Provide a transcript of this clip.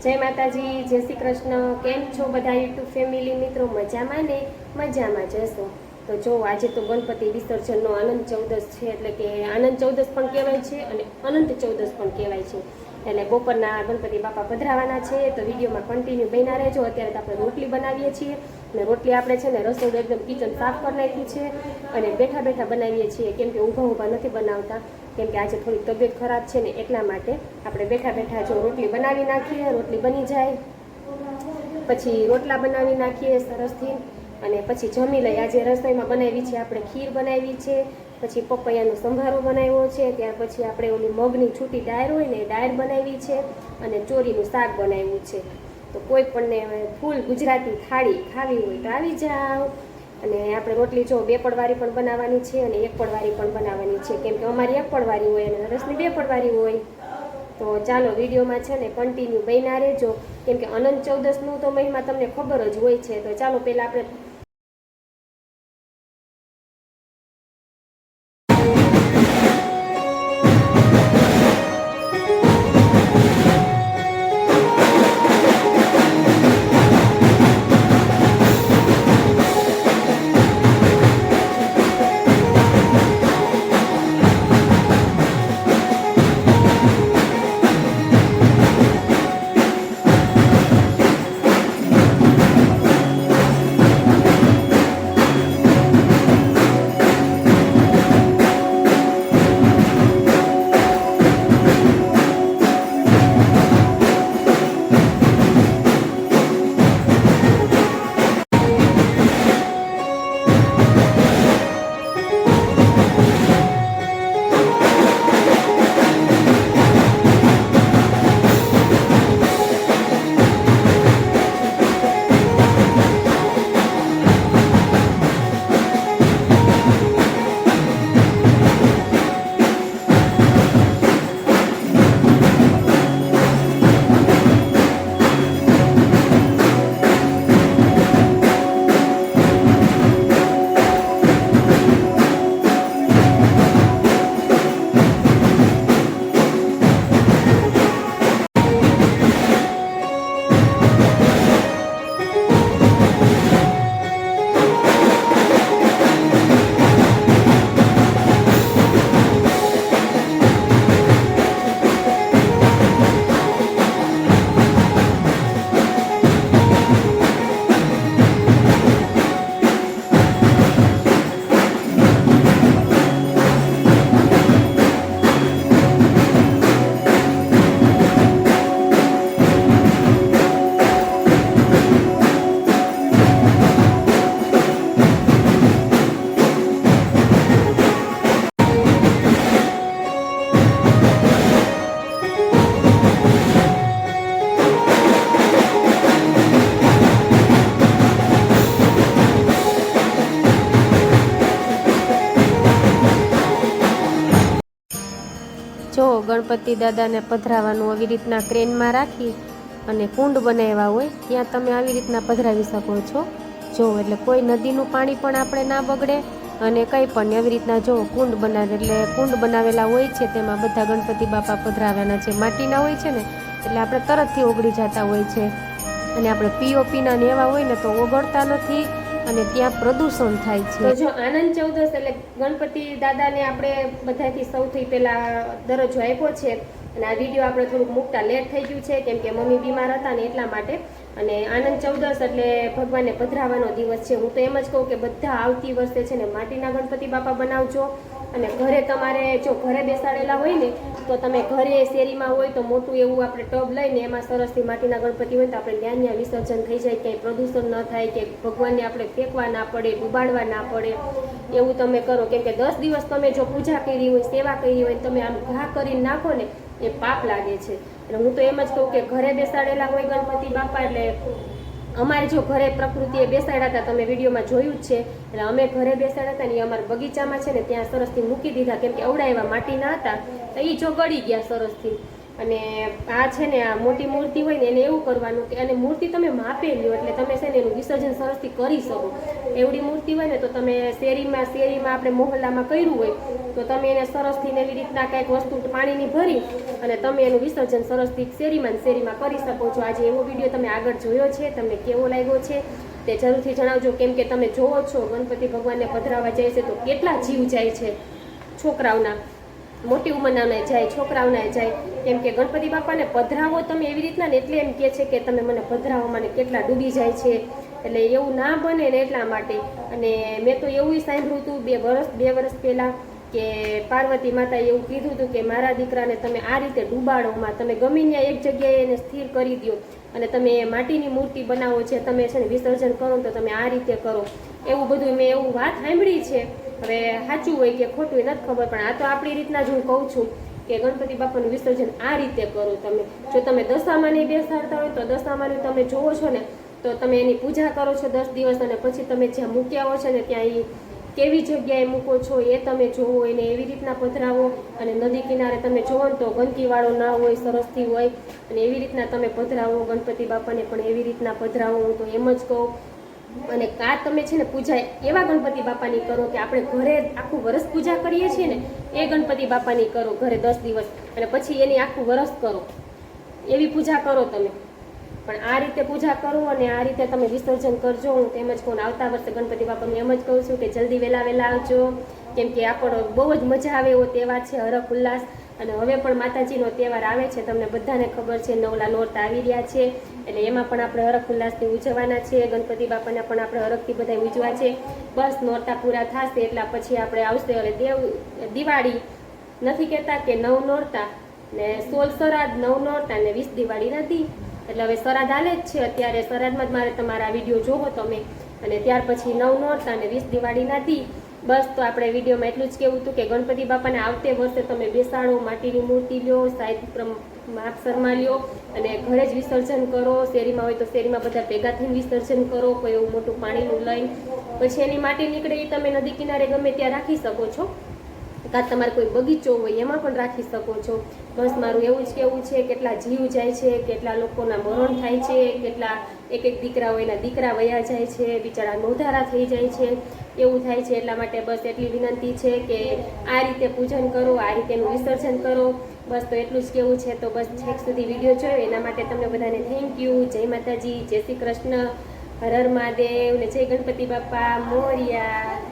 जय माताजी, जय श्री कृष्ण। केम छो बधा यूट्यूब फैमिली मित्रों? मजामां ने मजामां जशो। तो जो आज तो गणपति विसर्जनનો आनंद चौदस છે, એટલે કે આનંદ ચૌદસ પણ કહેવાય છે અને અનંત ચૌદસ પણ કહેવાય છે। એટલે બપોરના ગણપતિ બાપા પધરાવાના છે, તો વિડીયોમાં કન્ટિન્યુ બન્યા રહેજો। અત્યારે તો આપણે રોટલી બનાવીએ છીએ અને રોટલી આપણે છે ને રસોડું એકદમ કિચન સાફ કરી નાખ્યું છે અને બેઠા બેઠા બનાવીએ છીએ, કેમ કે ઊભા ઊભા નથી બનાવતા, કેમ કે આજે થોડી તબિયત ખરાબ છે ને એટલા માટે આપણે બેઠા બેઠા જો રોટલી બનાવી નાખીએ। રોટલી બની જાય પછી રોટલા બનાવી નાખીએ સરસથી અને પછી જમી લઈએ। આજે રસોઈમાં બનાવી છે આપણે ખીર બનાવી છે, પછી પપૈયાનો સંભારો બનાવ્યો છે, ત્યાર પછી આપણે ઓલી મગની છૂટી ડાયર હોય ને ડાયર બનાવી છે અને ચોરીનું શાક બનાવ્યું છે। તો કોઈ પણને ફૂલ ગુજરાતી થાળી ખાવી હોય તો આવી જાઓ। અને આપણે રોટલી જો 2 પડવારી પણ બનાવવાની છે અને 1 પડવારી પણ બનાવવાની છે, કેમ કે અમારી 1 પડવારી હોય અને રસની 2 પડવારી હોય। તો ચાલો વિડીયોમાં છે ને કન્ટિન્યુ બન્યા રહેજો, કેમ કે અનંત ચૌદસનું તો મહિમા તમને ખબર જ હોય છે। તો ચાલો પહેલાં આપણે જો ગણપતિ દાદાને પધરાવવાનું આવી રીતના ક્રેનમાં રાખી અને કુંડ બનાવ્યા હોય ત્યાં તમે આવી રીતના પધરાવી શકો છો। જો એટલે કોઈ નદીનું પાણી પણ આપણે ના બગડે અને કંઈ પણ એવી રીતના જો કુંડ બનાવે, એટલે કુંડ બનાવેલા હોય છે તેમાં બધા ગણપતિ બાપા પધરાવ્યાના છે। માટીના હોય છે ને એટલે આપણે તરતથી ઓગળી જતા હોય છે અને આપણે પીઓપીના ને એવા હોય ને તો ઓગળતા નથી અને ત્યાં પ્રદૂષણ થાય છે। તો જો આનંદ ચૌદસ એટલે ગણપતિ દાદાને આપણે બધાથી સૌથી પહેલા દરજ્જો આપ્યો છે અને આ વિડીયો આપણે થોડુંક મૂકતા લેટ થઈ ગયું છે, કેમ કે મમ્મી બીમાર હતા ને એટલા માટે। અને આનંદ ચૌદસ એટલે ભગવાનને પધરાવવાનો દિવસ છે। હું તો એમ જ કહું કે બધા આવતી વર્ષે છે ને માટીના ગણપતિ બાપા બનાવજો અને ઘરે તમારે જો ઘરે બેસાડેલા હોય ને તો તમે ઘરે શેરીમાં હોય તો મોટું એવું આપણે ટબ લઈને એમાં સરસથી માટીના ગણપતિ હોય તો આપણે ત્યાં વિસર્જન થઈ જાય, ક્યાંય પ્રદૂષણ ન થાય, કે ભગવાનને આપણે ફેંકવા ના પડે, ડૂબાડવા ના પડે, એવું તમે કરો। કેમ કે 10 દિવસ તમે જો પૂજા કરી હોય, સેવા કરી હોય, તમે આમ ઘા કરીને નાખો ને એ પાપ લાગે છે। એટલે હું તો એમ જ કહું કે ઘરે બેસાડેલા હોય ગણપતિ બાપા, એટલે અમારે જો ઘરે પ્રકૃતિએ બેસાડ્યા હતા, તમે વિડીયોમાં જોયું જ છે, એટલે અમે ઘરે બેસાડ્યા હતા ને અમારા બગીચામાં છે ને ત્યાં સરસથી મૂકી દીધા, કેમ કે અવડા એવા માટીના હતા તો એ જો ગળી ગયા સરસથી। અને આ છે ને આ મોટી મૂર્તિ હોય ને એને એવું કરવાનું કે અને મૂર્તિ તમે માપે લ્યો એટલે તમે છે ને એનું વિસર્જન સરસથી કરી શકો. એવડી મૂર્તિ હોય ને તો તમે શેરીમાં આપણે મોહલ્લામાં કર્યું હોય તો તમે એને સરસથી એવી રીતના કંઈક વસ્તુ પાણીની ભરી અને તમે એનું વિસર્જન સરસથી શેરીમાં કરી શકો છો. આજે એવો વિડીયો તમે આગળ જોયો છે, તમને કેવો લાગ્યો છે તે જરૂરથી જણાવજો. કેમ કે તમે જોવો છો ગણપતિ ભગવાનને પધરાવવા જાય છે તો કેટલા જીવ જાય છે છોકરાઓના, મોટી ઉંમરના જાય, છોકરાઓના જાય. કેમ કે ગણપતિ બાપાને પધરાવો તમે એવી રીતના ને એટલે એમ કહે છે કે તમે મને પધરાવો, મને કેટલા ડૂબી જાય છે. એટલે એવું ના બને ને એટલા માટે. અને મેં તો એવું સાંભળ્યું હતું 2 વર્ષ પહેલાં કે પાર્વતી માતાએ એવું કીધું હતું કે મારા દીકરાને તમે આ રીતે ડૂબાડોમાં તમે ગમે ત્યાં એક જગ્યાએ એને સ્થિર કરી દો અને તમે માટીની મૂર્તિ બનાવો છે, તમે છે ને વિસર્જન કરો તો તમે આ રીતે કરો. એવું બધું મેં એવું વાત સાંભળી છે. હવે સાચું હોય કે ખોટું એ નથી ખબર, પણ આ તો આપણી રીતના જ હું કહું છું કે ગણપતિ બાપાનું વિસર્જન આ રીતે કરો તમે. જો તમે દશામાની બેસાડતા હોય તો દશામાની તમે જોવો છો ને તો તમે એની પૂજા કરો છો 10 દિવસ અને પછી તમે જ્યાં મૂક્યા હો છો ને ત્યાં એ કેવી જગ્યાએ મૂકો છો એ તમે જોવો, એને એવી રીતના પધરાવો. અને નદી કિનારે તમે જોવો ને તો ગંદકીવાળો ના હોય, સરસથી હોય અને એવી રીતના તમે પધરાવો. ગણપતિ બાપાને પણ એવી રીતના પધરાવો, હું તો એમ જ કહું. અને આ તમે છે ને પૂજા એવા ગણપતિ બાપાની કરો કે આપણે ઘરે આખું વરસ પૂજા કરીએ છીએ ને એ ગણપતિ બાપાની કરો ઘરે 10 દિવસ અને પછી એની આખું વરસ કરો, એવી પૂજા કરો તમે. પણ આ રીતે પૂજા કરો અને આ રીતે તમે વિસર્જન કરજો. હું તેમ જ કહું. આવતા વર્ષે ગણપતિ બાપાને એમ જ કહું છું કે જલ્દી વહેલા આવજો. કેમ કે આપણો બહુ જ મજા આવે એવો તહેવાર છે, હરખ ઉલ્લાસ. અને હવે પણ માતાજીનો તહેવાર આવે છે, તમને બધાને ખબર છે. નવલા નોરતા આવી રહ્યા છે એટલે એમાં પણ આપણે હરખ ઉલ્લાસથી ઉજવવાના છે. ગણપતિ બાપાને પણ આપણે હરખથી બધા ઉજવા છે. બસ નોરતા પૂરા થશે એટલે પછી આપણે આવશે. હવે દિવાળી નથી કહેતા કે 9 નોરતા ને 16 શ્રાદ્ધ, 9 નોરતા ને 20 દિવાળીના દી. એટલે હવે શ્રાદ્ધ હાલે જ છે અત્યારે. શ્રાદ્ધમાં જ મારે તમારા વિડીયો જોવો તમે. અને ત્યાર પછી 9 નોરતા અને 20 દિવાળીના દી. બસ તો આપણે વિડીયોમાં એટલું જ કહેવું હતું કે ગણપતિ બાપાને આવતે વર્ષે તમે બેસાડો, માટીની મૂર્તિ લ્યો, સાહિત્ય માપસરમાં લ્યો અને ઘરે જ વિસર્જન કરો. શેરીમાં હોય તો શેરીમાં બધા ભેગા થઈને વિસર્જન કરો, કોઈ એવું મોટું પાણીનું લઈને. પછી એની માટી નીકળે એ તમે નદી કિનારે ગમે ત્યાં રાખી શકો છો, કાં તમારે કોઈ બગીચો હોય એમાં પણ રાખી શકો છો. બસ મારું એવું જ કહેવું છે. કેટલા જીવ જાય છે, કેટલા લોકોના મરણ થાય છે, કેટલા એક દીકરા હોય એના દીકરા વયા જાય છે, બિચારા નોંધારા થઈ જાય છે, એવું થાય છે. એટલા માટે બસ એટલી વિનંતી છે કે આ રીતે પૂજન કરો, આ રીતેનું વિસર્જન કરો. બસ તો એટલું જ કહેવું છે. તો બસ છેક સુધી વિડીયો જોયો એના માટે તમને બધાને થેન્ક યુ. જય માતાજી, જય શ્રી કૃષ્ણ, હર હર મહાદેવ ને જય ગણપતિ બાપા મોરિયા.